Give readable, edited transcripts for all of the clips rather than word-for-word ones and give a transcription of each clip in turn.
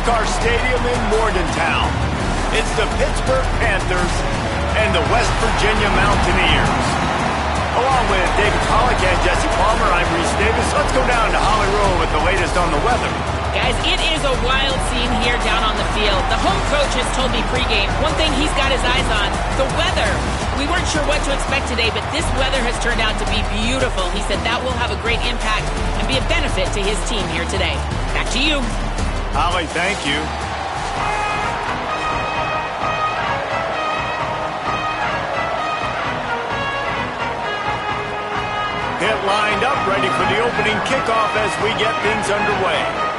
NASCAR Stadium in Morgantown. It's the Pittsburgh Panthers and the West Virginia Mountaineers. Along with David Pollack and Jesse Palmer, I'm Reese Davis. Let's go down to Holly Rowe with the latest on the weather. Guys, it is a wild scene here down on the field. The home coach has told me pregame, one thing he's got his eyes on, the weather. We weren't sure what to expect today, but this weather has turned out to be beautiful. He said that will have a great impact and be a benefit to his team here today. Back to you. Holly, thank you. Pit lined up, ready for the opening kickoff as we get things underway.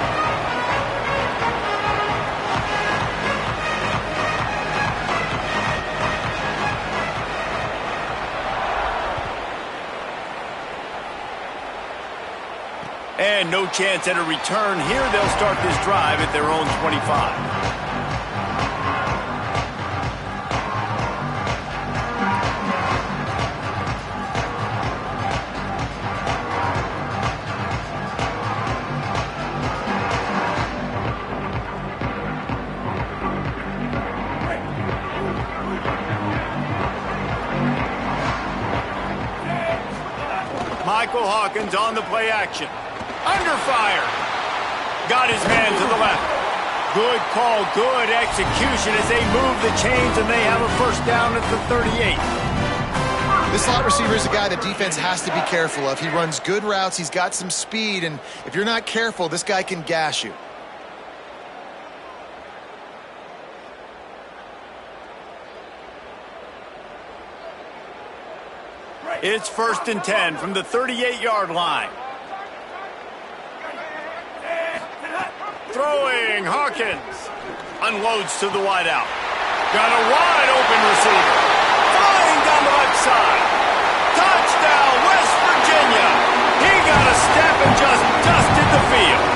And no chance at a return here. They'll start this drive at their own 25. Michael Hawkins on the play action. Under fire. Got his man to the left. Good call, good execution as they move the chains and they have a first down at the 38. This slot receiver is a guy the defense has to be careful of. He runs good routes, he's got some speed, and if you're not careful, this guy can gash you. It's 1st and 10 from the 38-yard line. Throwing, Hawkins. Unloads to the wideout. Got a wide open receiver. Flying down the left side. Touchdown, West Virginia. He got a step and just dusted the field.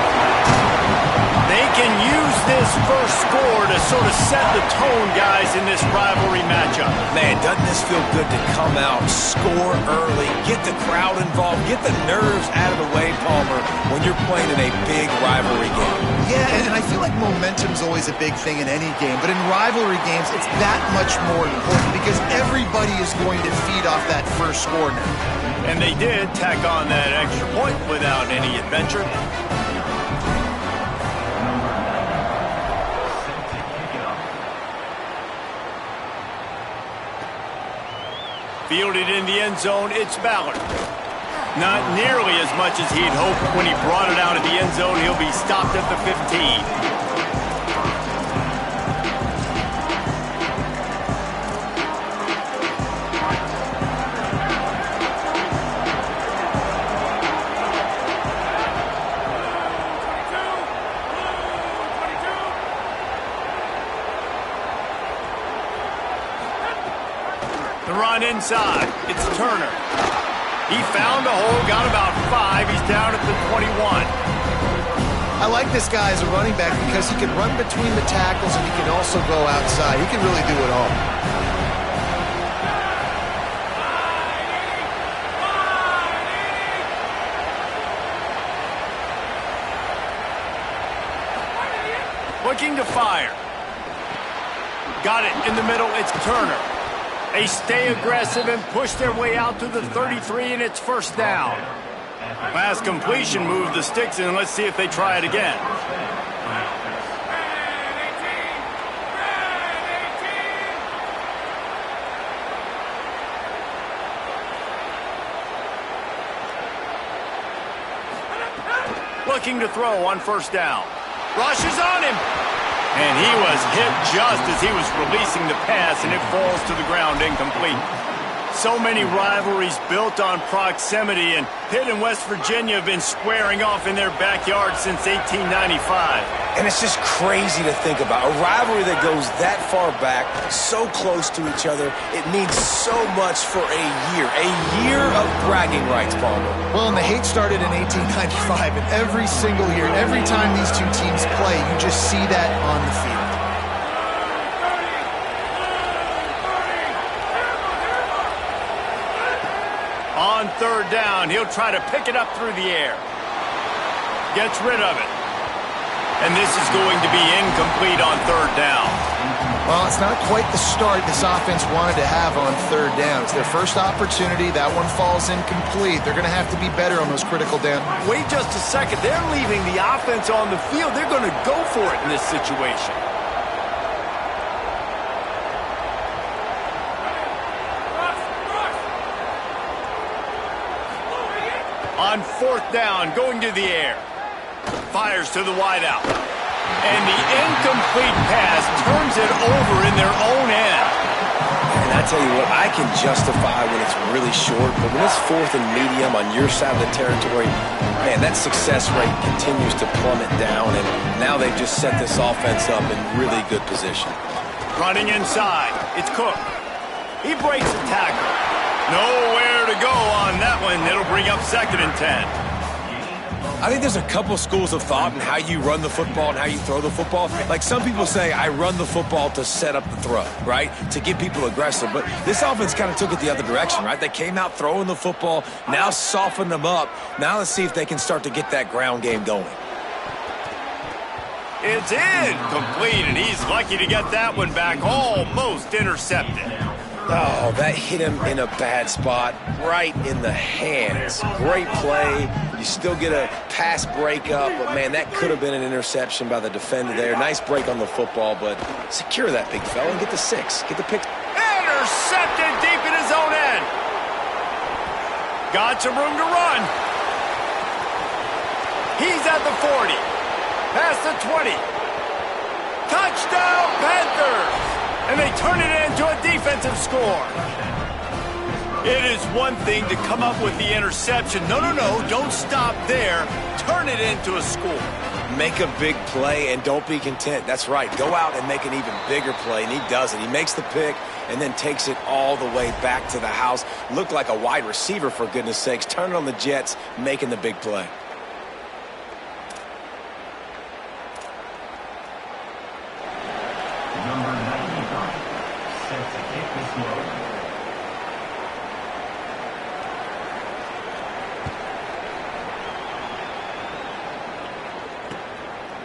They can use this first score to sort of set the tone, guys, in this rivalry matchup. Man, doesn't this feel good to come out, score early, get the crowd involved, get the nerves out of the way, Palmer, when you're playing in a big rivalry game. Yeah, and I feel like momentum's always a big thing in any game, but in rivalry games, it's that much more important because everybody is going to feed off that first score now. And they did tack on that extra point without any adventure. Fielded in the end zone, it's Ballard. Not nearly as much as he'd hoped when he brought it out of the end zone. He'll be stopped at the 15. The run inside. It's Turner. He found a hole, got about 5. He's down at the 21. I like this guy as a running back because he can run between the tackles and he can also go outside. He can really do it all. Looking to fire. Got it in the middle. It's Turner. They stay aggressive and push their way out to the 33, and it's first down. Last completion moved the sticks in. Let's see if they try it again. Looking to throw on first down. Rushes on him. And he was hit just as he was releasing the pass, and it falls to the ground incomplete. So many rivalries built on proximity, and Pitt and West Virginia have been squaring off in their backyard since 1895. And it's just crazy to think about. A rivalry that goes that far back, so close to each other. It means so much for a year of bragging rights, Palmer. Well, and the hate started in 1895, and every single year, every time these two teams play, you just see that on the field. On third down, he'll try to pick it up through the air. Gets rid of it. And this is going to be incomplete on third down. Well, it's not quite the start this offense wanted to have on third down. It's their first opportunity. That one falls incomplete. They're going to have to be better on those critical downs. Wait just a second. They're leaving the offense on the field. They're going to go for it in this situation. On fourth down, going to the air. Fires to the wideout. And the incomplete pass turns it over in their own end. And I tell you what, I can justify when it's really short, but when it's fourth and medium on your side of the territory, man, that success rate continues to plummet down, and now they've just set this offense up in really good position. Running inside, it's Cook. He breaks the tackle. Nowhere to go on that one. It'll bring up 2nd and 10. I think there's a couple schools of thought in how you run the football and how you throw the football. Like some people say, I run the football to set up the throw, right? To get people aggressive. But this offense kind of took it the other direction, right? They came out throwing the football, now softened them up. Now let's see if they can start to get that ground game going. It's incomplete, and he's lucky to get that one back. Almost intercepted. Oh, that hit him in a bad spot, right in the hands. Great play. You still get a pass breakup, but, man, that could have been an interception by the defender there. Nice break on the football, but secure that big fella and get the 6. Get the pick. Intercepted deep in his own end. Got some room to run. He's at the 40. Past the 20. Touchdown, Panthers! And they turn it into a defensive score. It is one thing to come up with the interception. No, don't stop there. Turn it into a score. Make a big play and don't be content. That's right. Go out and make an even bigger play, and he does it. He makes the pick and then takes it all the way back to the house. Looked like a wide receiver, for goodness sakes. Turn it on the Jets, making the big play.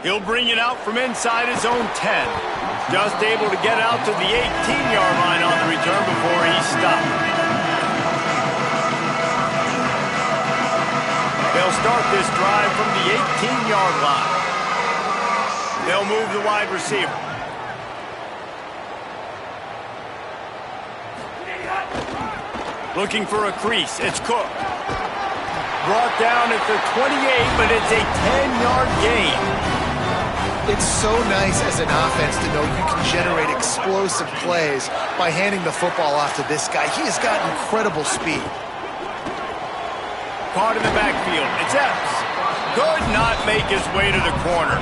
He'll bring it out from inside his own 10. Just able to get out to the 18-yard line on the return before he stopped. They'll start this drive from the 18-yard line. They'll move the wide receiver. Looking for a crease. It's Cook. Brought down at the 28, but it's a 10-yard gain. It's so nice as an offense to know you can generate explosive plays by handing the football off to this guy. He has got incredible speed. Caught in the backfield. It's Epps. Could not make his way to the corner.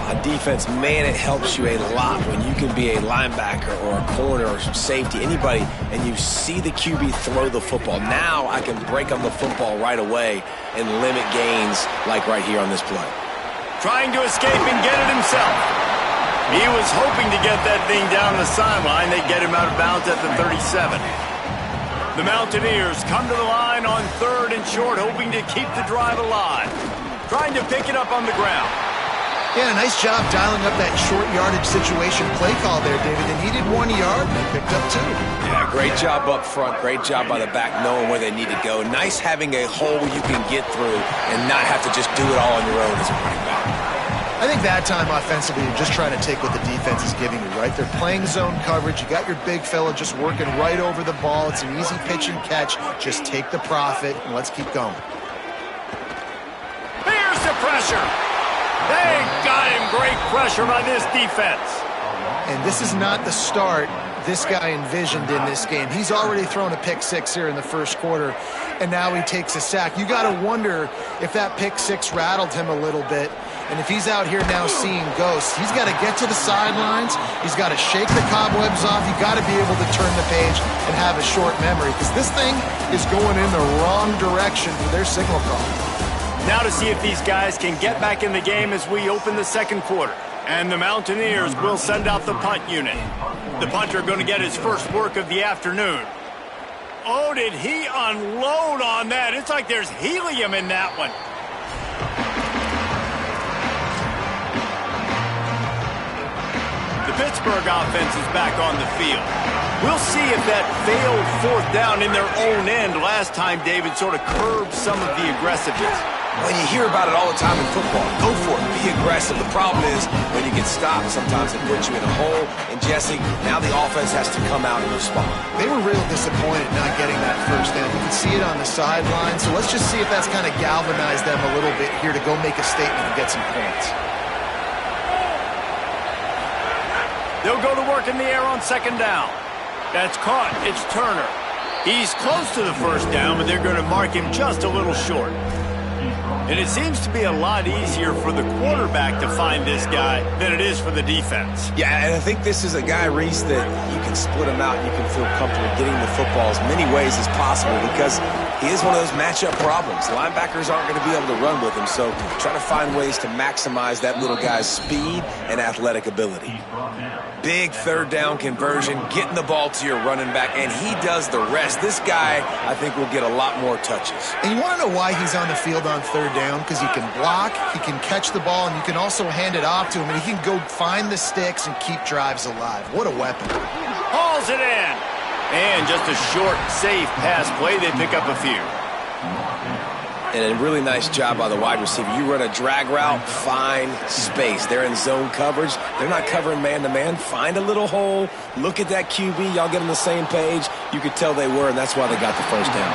On defense, man, it helps you a lot when you can be a linebacker or a corner or some safety, anybody, and you see the QB throw the football. Now I can break on the football right away and limit gains like right here on this play. Trying to escape and get it himself. He was hoping to get that thing down the sideline. They get him out of bounds at the 37. The Mountaineers come to the line on 3rd and short, hoping to keep the drive alive. Trying to pick it up on the ground. Yeah, nice job dialing up that short yardage situation play call there, David. They needed 1 yard, and they picked up 2. Yeah, great job up front. Great job by the back knowing where they need to go. Nice having a hole you can get through and not have to just do it all on your own as a running back. I think that time offensively, you're just trying to take what the defense is giving you, right? They're playing zone coverage. You got your big fella just working right over the ball. It's an easy pitch and catch. Just take the profit, and let's keep going. Here's the pressure. They got him. Great pressure by this defense. And this is not the start this guy envisioned in this game. He's already thrown a pick 6 here in the first quarter, and now he takes a sack. You got to wonder if that pick 6 rattled him a little bit. And if he's out here now seeing ghosts, he's got to get to the sidelines. He's got to shake the cobwebs off. You got to be able to turn the page and have a short memory, because this thing is going in the wrong direction for their signal call. Now to see if these guys can get back in the game as we open the second quarter. And the Mountaineers will send out the punt unit. The punter going to get his first work of the afternoon. Oh, did he unload on that? It's like there's helium in that one. The Pittsburgh offense is back on the field. We'll see if that failed fourth down in their own end last time, David, sort of curbed some of the aggressiveness. Well, you hear about it all the time in football. Go for it. Be aggressive. The problem is when you get stopped, sometimes it puts you in a hole. And, Jesse, now the offense has to come out and respond. They were real disappointed not getting that first down. You can see it on the sideline. So let's just see if that's kind of galvanized them a little bit here to go make a statement and get some points. They'll go to work in the air on second down. That's caught. It's Turner. He's close to the first down, but they're going to mark him just a little short. And it seems to be a lot easier for the quarterback to find this guy than it is for the defense. Yeah, and I think this is a guy, Reese, that you can split him out and you can feel comfortable getting the football as many ways as possible because he is one of those matchup problems. Linebackers aren't going to be able to run with him, so try to find ways to maximize that little guy's speed and athletic ability. Big third down conversion, getting the ball to your running back, and he does the rest. This guy, I think, will get a lot more touches. And you want to know why he's on the field on third down? Because he can block, he can catch the ball, and you can also hand it off to him, and he can go find the sticks and keep drives alive. What a weapon. Hauls it in. And just a short, safe pass play. They pick up a few. And a really nice job by the wide receiver. You run a drag route, find space. They're in zone coverage. They're not covering man-to-man. Find a little hole. Look at that QB. Y'all get on the same page. You could tell they were, and that's why they got the first down.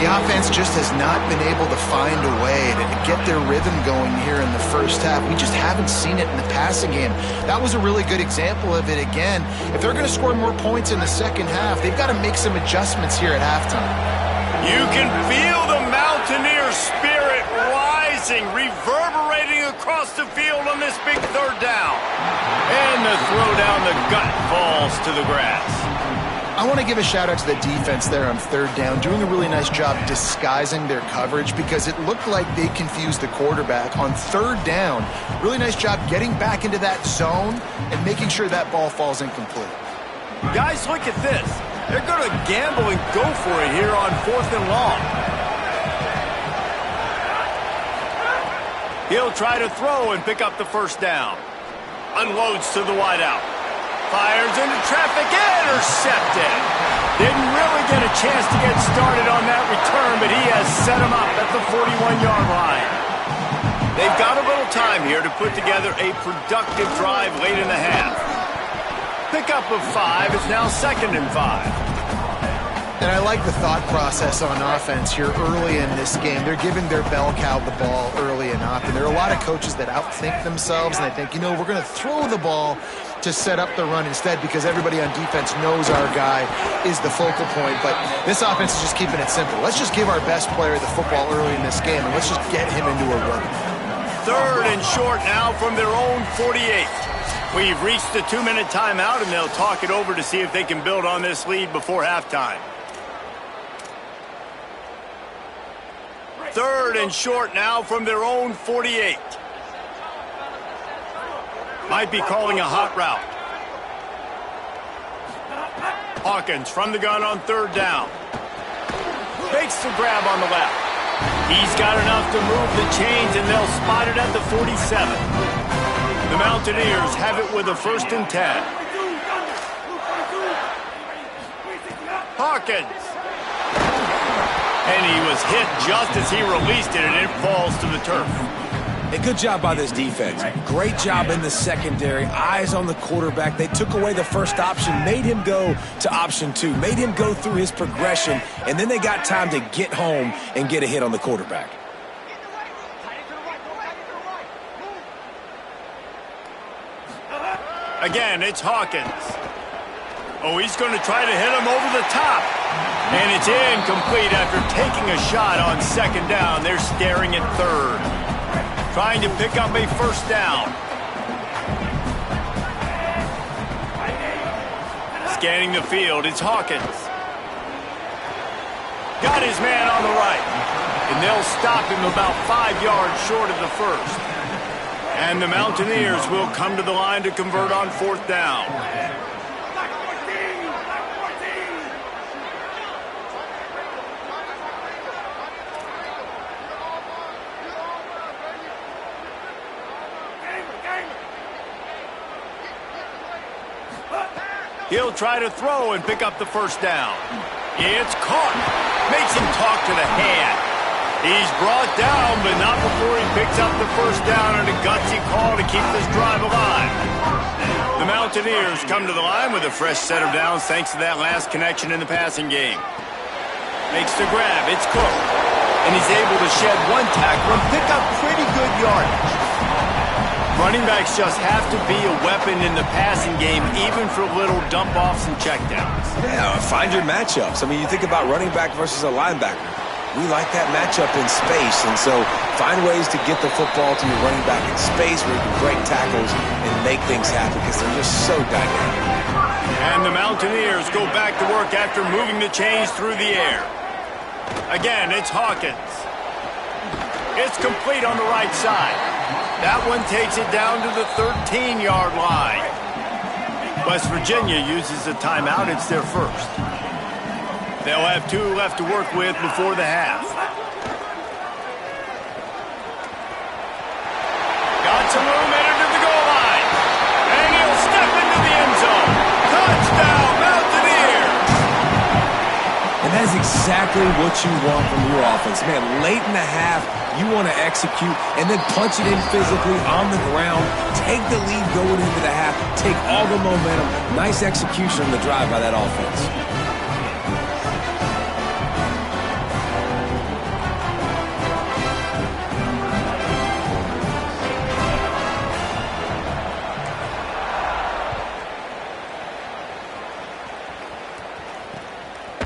The offense just has not been able to find a way to get their rhythm going here in the first half. We just haven't seen it in the passing game. That was a really good example of it again. If they're going to score more points in the second half, they've got to make some adjustments here at halftime. You can feel the Mountaineer spirit rising, reverberating across the field on this big third down. And the throw down the gut falls to the grass. I want to give a shout out to the defense there on third down, doing a really nice job disguising their coverage because it looked like they confused the quarterback on third down. Really nice job getting back into that zone and making sure that ball falls incomplete. Guys, look at this. They're going to gamble and go for it here on fourth and long. He'll try to throw and pick up the first down. Unloads to the wideout. Fires into traffic, intercepted. Didn't really get a chance to get started on that return, but he has set him up at the 41-yard line. They've got a little time here to put together a productive drive late in the half. Pickup of 5 is now 2nd and 5. And I like the thought process on offense here early in this game. They're giving their bell cow the ball early and often. There are a lot of coaches that outthink themselves, and they think, you know, we're going to throw the ball to set up the run instead because everybody on defense knows our guy is the focal point. But this offense is just keeping it simple. Let's just give our best player the football early in this game, and let's just get him into a run. 3rd and short now from their own 48. We've reached the 2-minute timeout, and they'll talk it over to see if they can build on this lead before halftime. 3rd and short now from their own 48. Might be calling a hot route. Hawkins from the gun on 3rd down. Makes the grab on the left. He's got enough to move the chains, and they'll spot it at the 47. The Mountaineers have it with a 1st and 10. Hawkins. And he was hit just as he released it, and it falls to the turf. A good job by this defense. Great job in the secondary. Eyes on the quarterback. They took away the first option, made him go to option 2, made him go through his progression, and then they got time to get home and get a hit on the quarterback. Again, it's Hawkins. Oh, he's going to try to hit him over the top. And it's incomplete after taking a shot on 2nd down. They're staring at 3rd. Trying to pick up a 1st down. Scanning the field, it's Hawkins. Got his man on the right. And they'll stop him about 5 yards short of the 1st. And the Mountaineers will come to the line to convert on 4th down. He'll try to throw and pick up the first down. It's caught. Makes him talk to the hand. He's brought down, but not before he picks up the first down and a gutsy call to keep this drive alive. The Mountaineers come to the line with a fresh set of downs thanks to that last connection in the passing game. Makes the grab. It's Cook. And he's able to shed one tackle and pick up pretty good yardage. Running backs just have to be a weapon in the passing game, even for little dump-offs and checkdowns. Yeah, find your matchups. I mean, you think about running back versus a linebacker. We like that matchup in space, and so find ways to get the football to your running back in space where you can break tackles and make things happen because they're just so dynamic. And the Mountaineers go back to work after moving the chains through the air. Again, it's Hawkins. It's complete on the right side. That one takes it down to the 13-yard line. West Virginia uses a timeout. It's their first. They'll have 2 left to work with before the half. Got some room entered to the goal line. And he'll step into the end zone. Touchdown, Mountaineers! And that is exactly what you want from your offense. Man, late in the half, you want to execute and then punch it in physically on the ground. Take the lead going into the half. Take all the momentum. Nice execution on the drive by that offense.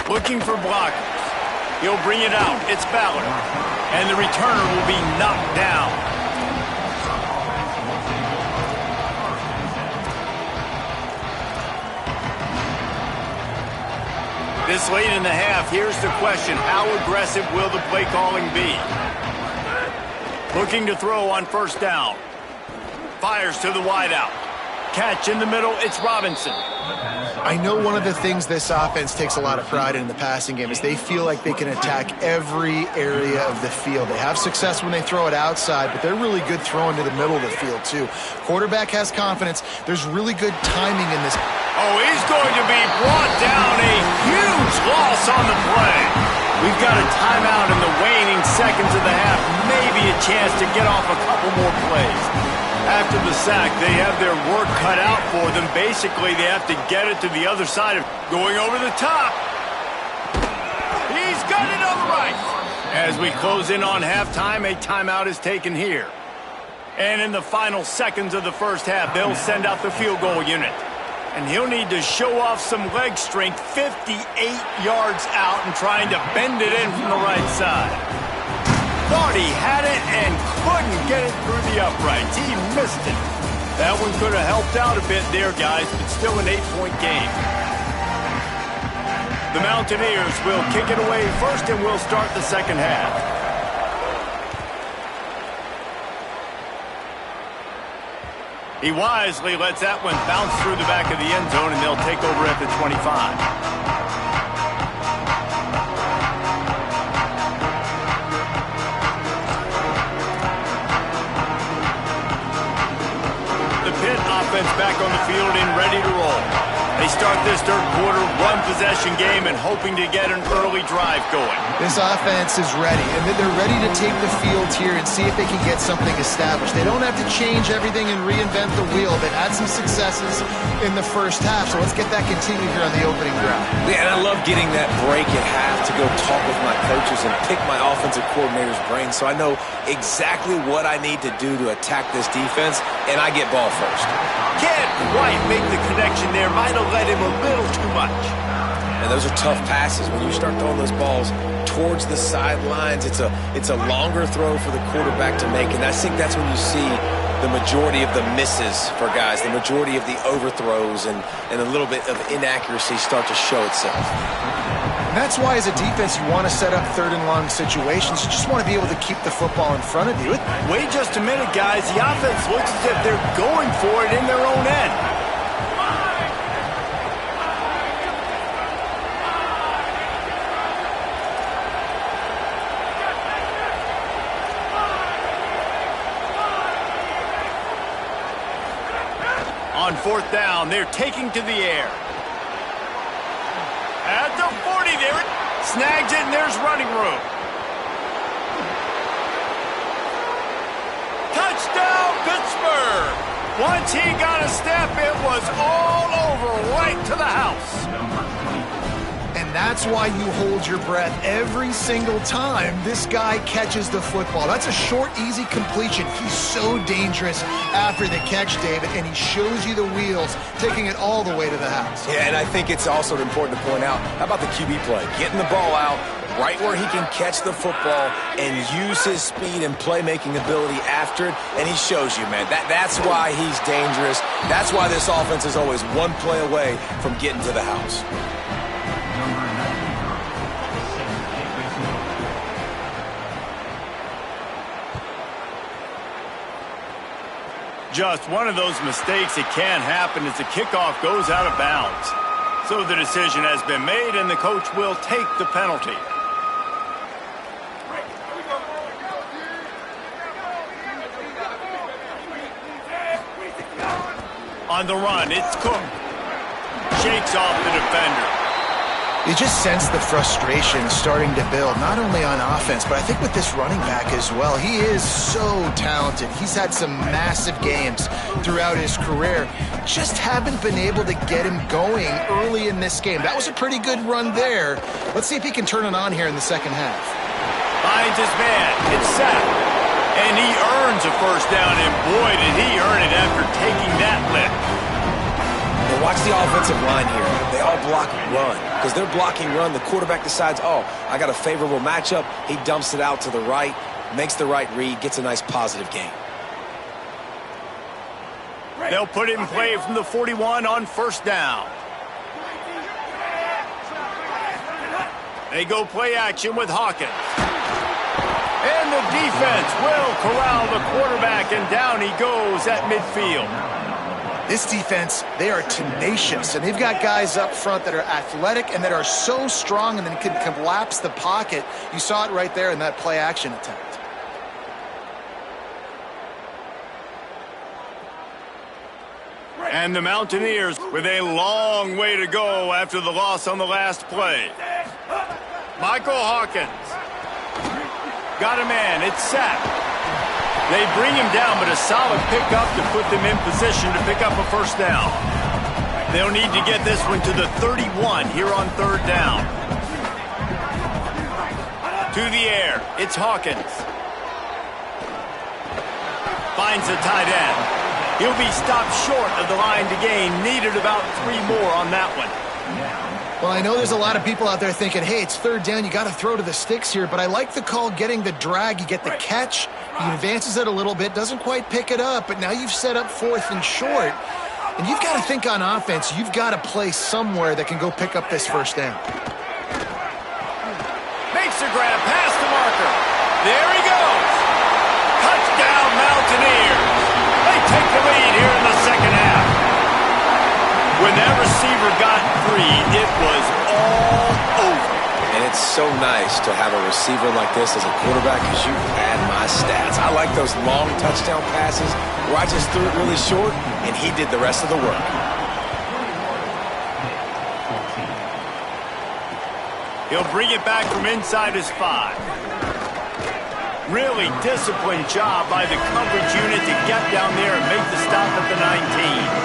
Looking for blockers. He'll bring it out. It's Ballard. And the returner will be knocked down. This late in the half, here's the question. How aggressive will the play calling be? Looking to throw on first down. Fires to the wideout. Catch in the middle. It's Robinson. I know one of the things this offense takes a lot of pride in the passing game is they feel like they can attack every area of the field. They have success when they throw it outside, but they're really good throwing to the middle of the field, too. Quarterback has confidence. There's really good timing in this. Oh, he's going to be brought down. A huge loss on the play. We've got a timeout in the waning seconds of the half. Maybe a chance to get off a couple more plays. After the sack, they have their work cut out for them. Basically, they have to get it to the other side of going over the top. He's got it on the right. As we close in on halftime, a timeout is taken here. And in the final seconds of the first half, they'll send out the field goal unit. And he'll need to show off some leg strength 58 yards out and trying to bend it in from the right side. Thought he had it and couldn't get it through the uprights. He missed it. That one could have helped out a bit there, guys, but still an 8-point game. The Mountaineers will kick it away first, and we'll start the second half. He wisely lets that one bounce through the back of the end zone, and they'll take over at the 25. Offense back on the field and ready to roll. They start this third quarter one-possession game and hoping to get an early drive going. This offense is ready, and they're ready to take the field here and see if they can get something established. They don't have to change everything and reinvent the wheel. They've had some successes in the first half, so let's get that continued here on the opening drive. Yeah, and I love getting that break at half to go talk with my coaches and pick my offensive coordinator's brain so I know exactly what I need to do to attack this defense, and I get ball first. Can't quite make the connection there. Might have led him a little too much. And those are tough passes. When you start throwing those balls towards the sidelines, it's a longer throw for the quarterback to make, and I think that's when you see the majority of the misses for guys, the majority of the overthrows and a little bit of inaccuracy start to show itself. And that's why as a defense you want to set up third and long situations. You just want to be able to keep the football in front of you. Wait just a minute, guys. The offense looks as if they're going for it in their own end. On fourth down, they're taking to the air. At the 40, there it snags it, and there's running room. Touchdown, Pittsburgh! Once he got a step, it was all over, right to the house. And that's why you hold your breath every single time this guy catches the football. That's a short, easy completion. He's so dangerous after the catch, David, and he shows you the wheels, taking it all the way to the house. Yeah, and I think it's also important to point out, how about the QB play? Getting the ball out right where he can catch the football and use his speed and playmaking ability after it, and he shows you, man. That's why he's dangerous. That's why this offense is always one play away from getting to the house. Just one of those mistakes that can happen as the kickoff goes out of bounds. So the decision has been made, and the coach will take the penalty. On the run, it's Cook. Shakes off the defender. You just sense the frustration starting to build, not only on offense, but I think with this running back as well. He is so talented. He's had some massive games throughout his career. Just haven't been able to get him going early in this game. That was a pretty good run there. Let's see if he can turn it on here in the second half. Finds his man. It's sacked. And he earns a first down, and boy, did he earn it after taking that lift. Now watch the offensive line here. They all block run. Because they're blocking run, the quarterback decides, oh, I got a favorable matchup. He dumps it out to the right, makes the right read, gets a nice positive gain. They'll put it in play from the 41 on first down. They go play action with Hawkins. And the defense will corral the quarterback, and down he goes at midfield. This defense, they are tenacious, and they've got guys up front that are athletic and that are so strong and then can collapse the pocket. You saw it right there in that play-action attempt. And the Mountaineers with a long way to go after the loss on the last play. Michael Hawkins. Got a man. It's sacked. They bring him down, but a solid pickup to put them in position to pick up a first down. They'll need to get this one to the 31 here on third down. To the air. It's Hawkins. Finds the tight end. He'll be stopped short of the line to gain. Needed about 3 more on that one. Well, I know there's a lot of people out there thinking, hey, it's third down, you got to throw to the sticks here, but I like the call getting the drag. You get the catch, he advances it a little bit, doesn't quite pick it up, but now you've set up fourth and short, and you've got to think on offense, you've got to play somewhere that can go pick up this first down. Makes a grab past the marker. There he goes. Touchdown, Mountaineers. They take the lead here in the second half. When that receiver got free, it was all over. And it's so nice to have a receiver like this as a quarterback because you add my stats. I like those long touchdown passes where I just threw it really short and he did the rest of the work. He'll bring it back from inside his 5. Really disciplined job by the coverage unit to get down there and make the stop at the 19.